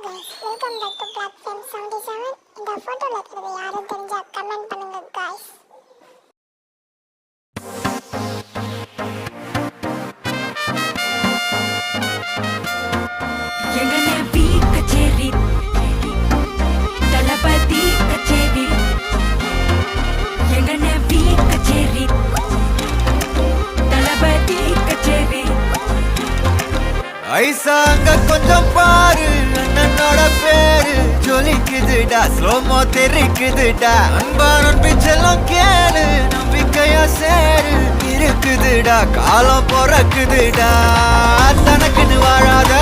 guys, welcome back to Platform 77. இந்த போட்டோல இருக்கிறது யாரும் தெரிஞ்சா கமெண்ட் பண்ணுங்க guys. எங்கனே பீ கச்சேரி தலபதி கச்சேரி எங்கனே பீ கச்சேரி தலபதி கச்சேரி ஐசா அங்க கொஞ்சம் பாரு அண்ணனோட பேரு ஜொலிக்குதுடா ஸ்லோமோ தெரிக்குதுடா அன்பானன் பிச்செல்லாம் கேளு நம்பிக்கையா சேரு இருக்குதுடா காலம் பிறக்குதுடா தனக்குன்னு வாழாத